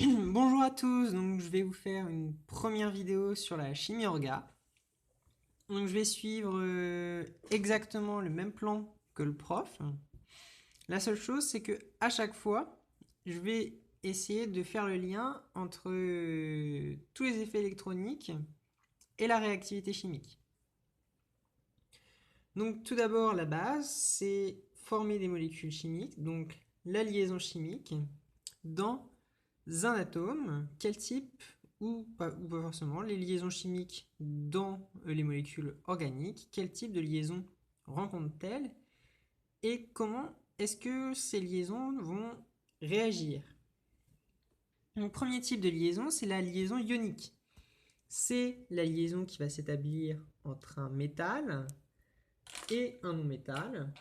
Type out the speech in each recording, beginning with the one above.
Bonjour à tous, donc je vais vous faire une première vidéo sur la chimie orga. Donc je vais suivre exactement le même plan que le prof. La seule chose c'est que à chaque fois, je vais essayer de faire le lien entre tous les effets électroniques et la réactivité chimique. Donc tout d'abord la base, c'est former des molécules chimiques, donc la liaison chimique dans un atome, quel type ou pas forcément, les liaisons chimiques dans les molécules organiques, quel type de liaison rencontrent-elles et comment est-ce que ces liaisons vont réagir. Le premier type de liaison, c'est la liaison ionique. C'est la liaison qui va s'établir entre un métal et un non-métal.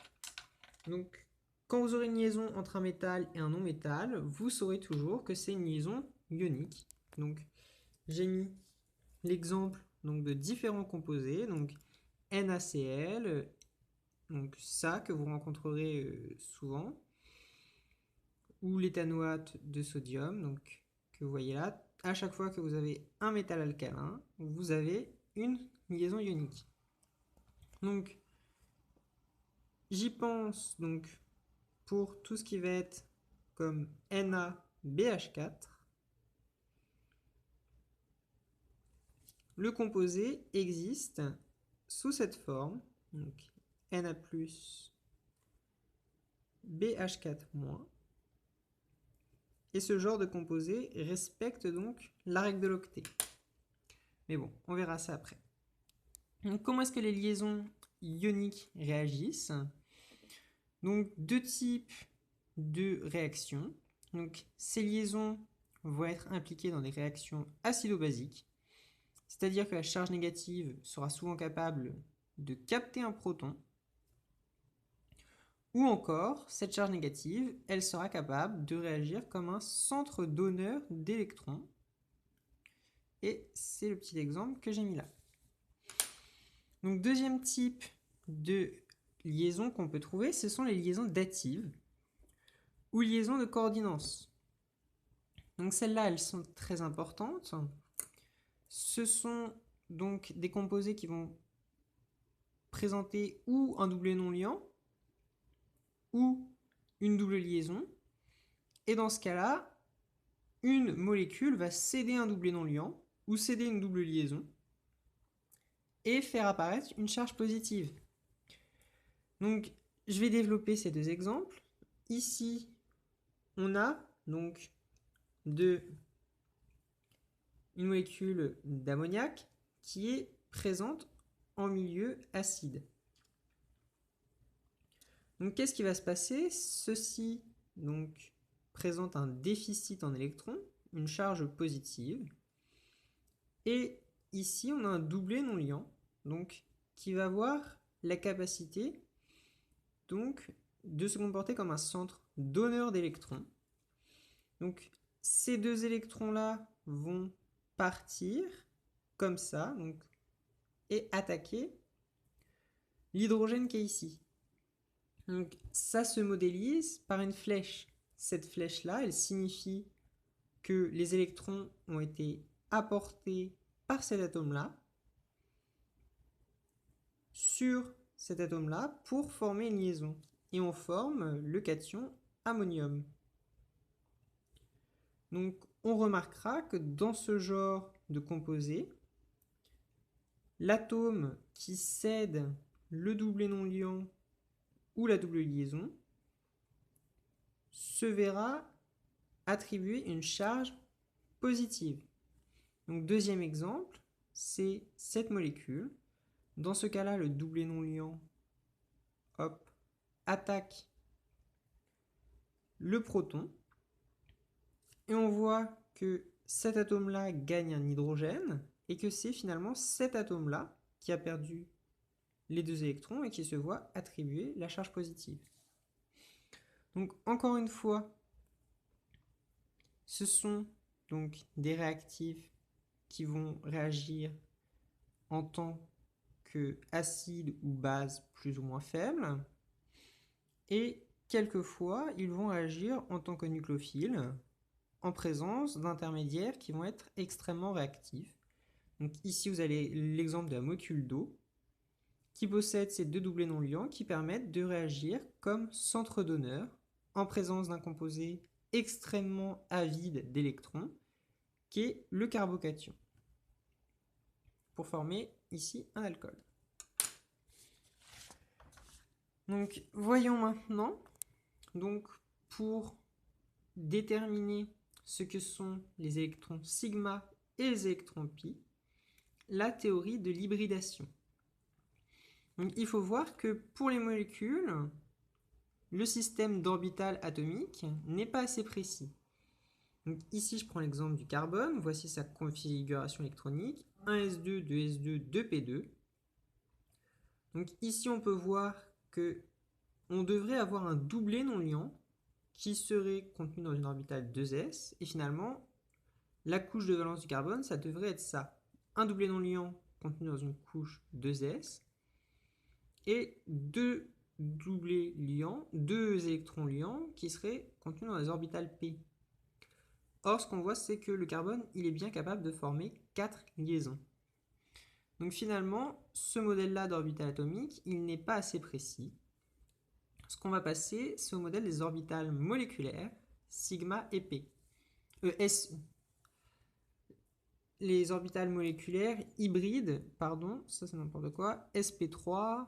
Donc, quand vous aurez une liaison entre un métal et un non-métal, vous saurez toujours que c'est une liaison ionique. Donc, j'ai mis l'exemple de différents composés, donc NaCl, donc ça que vous rencontrerez souvent, ou l'éthanoate de sodium, donc que vous voyez là. À chaque fois que vous avez un métal alcalin, vous avez une liaison ionique. Donc, j'y pense donc pour tout ce qui va être comme NaBH4. Le composé existe sous cette forme, donc Na+, BH4-. Et ce genre de composé respecte donc la règle de l'octet. Mais bon, on verra ça après. Donc, comment est-ce que les liaisons ioniques réagissent? Donc, deux types de réactions. Donc, ces liaisons vont être impliquées dans des réactions acido-basiques, c'est-à-dire que la charge négative sera souvent capable de capter un proton, ou encore, cette charge négative, elle sera capable de réagir comme un centre donneur d'électrons. Et c'est le petit exemple que j'ai mis là. Donc, deuxième type de liaison qu'on peut trouver, ce sont les liaisons datives ou liaisons de coordination. Donc, celles-là, elles sont très importantes. Ce sont donc des composés qui vont présenter ou un doublet non liant ou une double liaison. Et dans ce cas-là, une molécule va céder un doublet non liant ou céder une double liaison et faire apparaître une charge positive. Donc, je vais développer ces deux exemples. Ici, on a donc une molécule d'ammoniac qui est présente en milieu acide. Donc, qu'est-ce qui va se passer? Ceci donc présente un déficit en électrons, une charge positive. Et ici, on a un doublet non liant, donc qui va avoir la capacité donc de se comporter comme un centre donneur d'électrons. Donc ces deux électrons-là vont partir comme ça donc, et attaquer l'hydrogène qui est ici. Donc ça se modélise par une flèche. Cette flèche-là, elle signifie que les électrons ont été apportés par cet atome-là sur cet atome-là pour former une liaison. Et on forme le cation ammonium. Donc on remarquera que dans ce genre de composé, l'atome qui cède le doublet non liant ou la double liaison se verra attribuer une charge positive. Donc deuxième exemple, c'est cette molécule. Dans ce cas-là, le doublet non liant attaque le proton. Et on voit que cet atome-là gagne un hydrogène et que c'est finalement cet atome-là qui a perdu les deux électrons et qui se voit attribuer la charge positive. Donc encore une fois, ce sont donc des réactifs qui vont réagir en tant que acide ou base plus ou moins faible. Et quelquefois, ils vont agir en tant que nucléophiles, en présence d'intermédiaires qui vont être extrêmement réactifs. Donc ici, vous avez l'exemple de la molécule d'eau qui possède ces deux doublés non liants qui permettent de réagir comme centre donneur en présence d'un composé extrêmement avide d'électrons qui est le carbocation pour former ici un alcool. Donc voyons maintenant, donc, pour déterminer ce que sont les électrons sigma et les électrons pi, la théorie de l'hybridation. Donc il faut voir que pour les molécules, le système d'orbital atomique n'est pas assez précis. Donc ici, je prends l'exemple du carbone. Voici sa configuration électronique. 1s2, 2s2, 2p2. Donc ici, on peut voir que on devrait avoir un doublé non liant qui serait contenu dans une orbitale 2s. Et finalement, la couche de valence du carbone, ça devrait être ça. Un doublé non liant contenu dans une couche 2s et deux doublés liants, deux électrons liants qui seraient contenus dans les orbitales p. Or, ce qu'on voit, c'est que le carbone, il est bien capable de former 4 liaisons. Donc finalement, ce modèle-là d'orbital atomique, il n'est pas assez précis. Ce qu'on va passer, c'est au modèle des orbitales moléculaires, sigma et p. Les orbitales moléculaires hybrides, pardon, ça c'est n'importe quoi, sp3,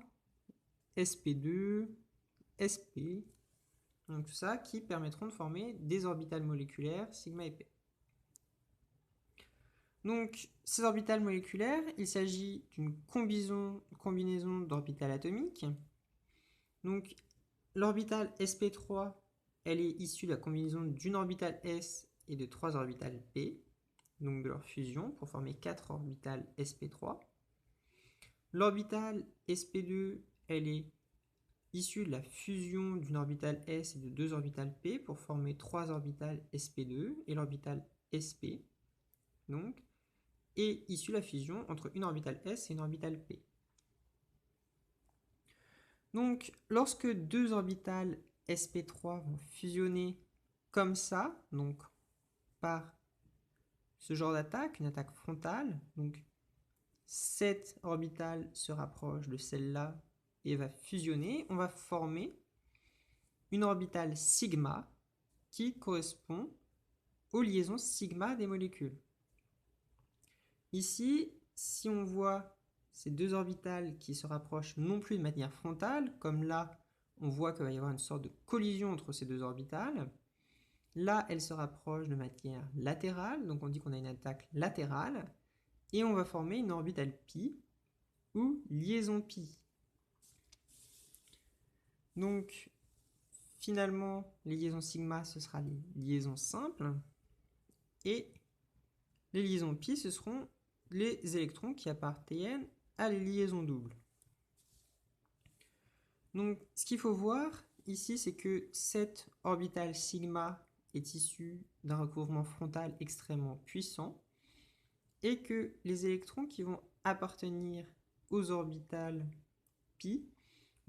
sp2, sp, donc tout ça qui permettront de former des orbitales moléculaires sigma et p. Donc ces orbitales moléculaires, il s'agit d'une combinaison d'orbitales atomiques. Donc l'orbitale sp3, elle est issue de la combinaison d'une orbitale s et de 3 orbitales p, donc de leur fusion pour former 4 orbitales sp3. L'orbitale sp2, elle est issue de la fusion d'une orbitale s et de 2 orbitales p pour former 3 orbitales sp2 et l'orbitale sp, donc, est issue de la fusion entre une orbitale s et une orbitale p. Donc, lorsque deux orbitales sp3 vont fusionner comme ça, donc par ce genre d'attaque, une attaque frontale, donc cette orbitale se rapproche de celle-là et va fusionner, on va former une orbitale sigma qui correspond aux liaisons sigma des molécules. Ici, si on voit ces deux orbitales qui se rapprochent non plus de manière frontale, comme là, on voit qu'il va y avoir une sorte de collision entre ces deux orbitales. Là, elles se rapprochent de manière latérale, donc on dit qu'on a une attaque latérale, et on va former une orbitale pi ou liaison pi. Donc, finalement, les liaisons sigma, ce sera les liaisons simples, et les liaisons pi, ce seront les électrons qui appartiennent à les liaisons doubles. Donc, ce qu'il faut voir ici, c'est que cette orbitale sigma est issue d'un recouvrement frontal extrêmement puissant et que les électrons qui vont appartenir aux orbitales pi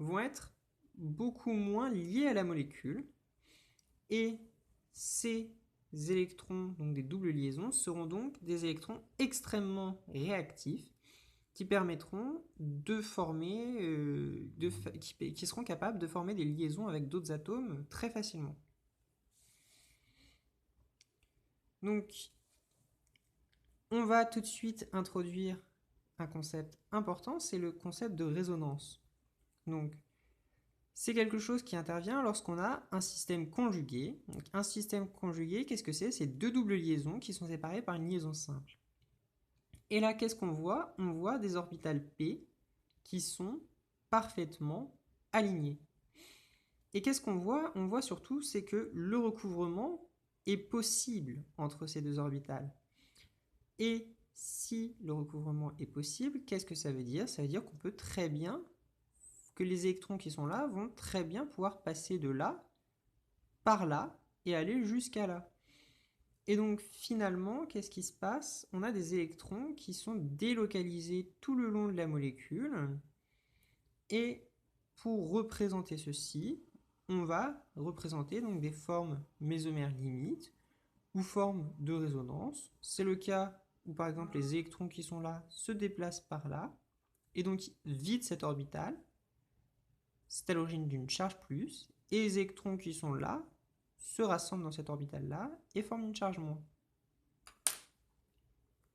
vont être beaucoup moins liés à la molécule et ces électrons, donc des doubles liaisons, seront donc des électrons extrêmement réactifs qui permettront de former, qui seront capables de former des liaisons avec d'autres atomes très facilement. Donc, on va tout de suite introduire un concept important, c'est le concept de résonance. Donc, c'est quelque chose qui intervient lorsqu'on a un système conjugué. Donc, un système conjugué, qu'est-ce que c'est? C'est deux doubles liaisons qui sont séparées par une liaison simple. Et là, qu'est-ce qu'on voit? On voit des orbitales p qui sont parfaitement alignées. Et qu'est-ce qu'on voit? On voit surtout, c'est que le recouvrement est possible entre ces deux orbitales. Et si le recouvrement est possible, qu'est-ce que ça veut dire? Ça veut dire qu'on peut très bien, que les électrons qui sont là vont très bien pouvoir passer de là, par là, et aller jusqu'à là. Et donc finalement, qu'est-ce qui se passe? On a des électrons qui sont délocalisés tout le long de la molécule. Et pour représenter ceci, on va représenter donc des formes mésomères limites ou forme de résonance. C'est le cas où par exemple les électrons qui sont là se déplacent par là et donc vident cette orbitale. C'est à l'origine d'une charge plus, et les électrons qui sont là se rassemblent dans cette orbitale là et forment une charge moins.